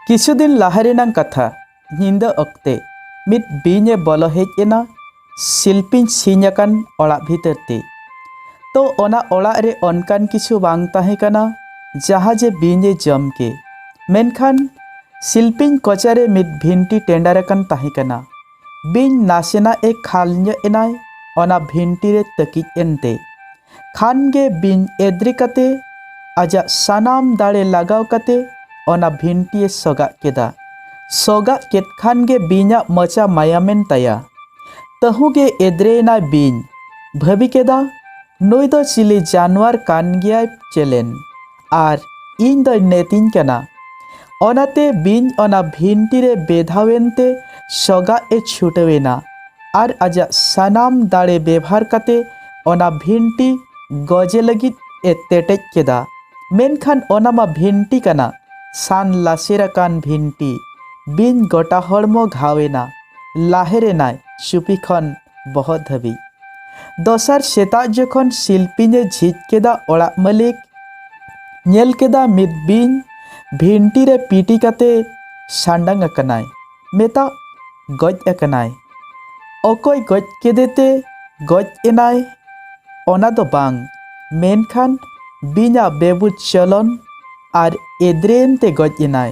किछु दिन लाहारेनांग कथा हिंदा अक्ते मित बीने बलो हेजना शिल्पी सीनाकान ओड़ा भीतरते तो ओना ओड़ा रे अनकान किछु बांग ताहे कना जहाँ जे बीने जम के मेनखान शिल्पी कोचारे मित भिंटी टेंडारकान ताहे कना बीन नासेना एक खाल एनाय ओना भिंटी रे तकिज एनते खान गे बीन एद्री कते आजा सानाम दाड़े लगाव कते ओना भिंटी सोगा केदा सोगा केत खान गे बीना मचा मायामेन ताया तहुगे एद्रेना बीन भाभी केदा नुई दो चिली जानवर कान गया चेलेन आर इन दो नेतिन कना ओनाते बीन ओना भिंटी रे बेधावेनते सोगा ए छुटवेना आर आजा सानाम दाड़े बेभार कते ओना भिंटी गजे लगी ए तेटेज केदा मेनखान ओना मा भिंटी कना सान लासेराकान भिंटी बीन गोटा हड़मो घावेना लाहेरेनाय चुपी खन बहुत धबी दोसार सेता जखन शिल्पीने झिज केदा ओड़ा मालिक नेल केदा मिद बीन भिंटी रे पीटी कते सांडांग अकनाय मेता गज अकनाय अकोय गज केदेते गज एनाय ओना दो बांग मेनखान बीना बेबुज चलन आर एद्रेनते गज एनाय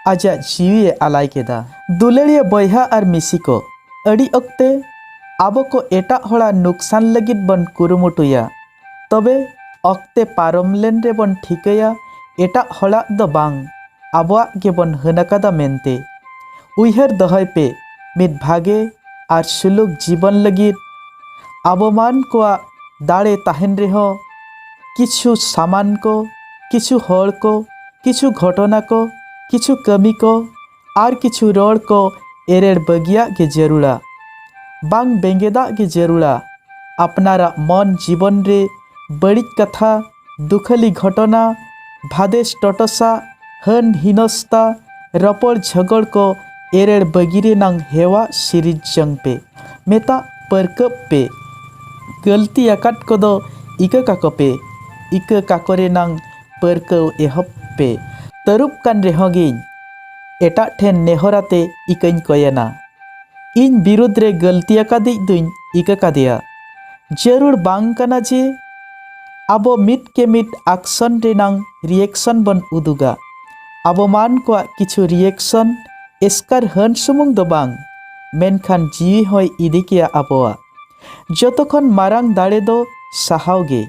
आजा जीवी आलाय केदा दुलेड़िया बयहा आर मिसिको अड़ी अक्ते आबो को एटा होड़ा नुकसान लगित बन कुरुमुटुया तबे अक्ते पारमलेन रे बन ठिकया एटा होड़ा द बांग आबोआ के बन हनकादा मेनते उइहर दहय पे मित भागे आर सुलुक जीवन लगित आबोमान को दाड़े ताहेन रेहो किछु सामान को किछु हड़ को किछु घटना को किछु कमी को आर किछु रोड को एरेड़ बगिया के जरूड़ा बांग बेंगेदा के जरूड़ा अपनारा मन जीवन रे बड़ी कथा दुखली घटना भादेश टटसा हन हिनस्ता रपड़ झगड़ को एरेड़ बगिरे नांग हेवा सिरिज जंग पे मेता परकप पे गलती अकाट को दो इका काको पे इका काकोरे नांग परकव एहब पे तरुप कान रेहोगिन एटा ठेन नेहराते इकन कोयना इन बिरुद्ध रे गलती अकादि दुइन इका कादिया जरूर बांग कना जे आबो मिट के मिट एक्शन रेनांग रिएक्शन बन उदुगा आबो मान को किछु रिएक्शन एस्कार हन सुमुंग दो बांग मेनखान जीवी होय इदिकिया आबोआ जतखन मारांग दाड़े दो साहावगे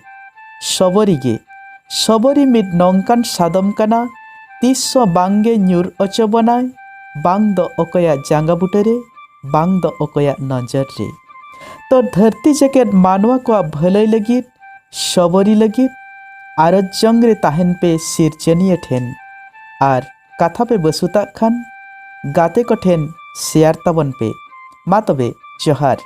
सबरी मिट नौकान सादम कना तीसो बांगे न्यूर अचबनाय बांग दो अकया जांगा बुटरे बांग दो अकया नजर रे तो धरती जकेट मानवा को भलई लगित सबरी लगित आर जंग रे ताहेन पे सिरचनिय ठेन आर कथा पे बसुता खान गाते को ठेन शेयर तबन पे मा तबे जोहार।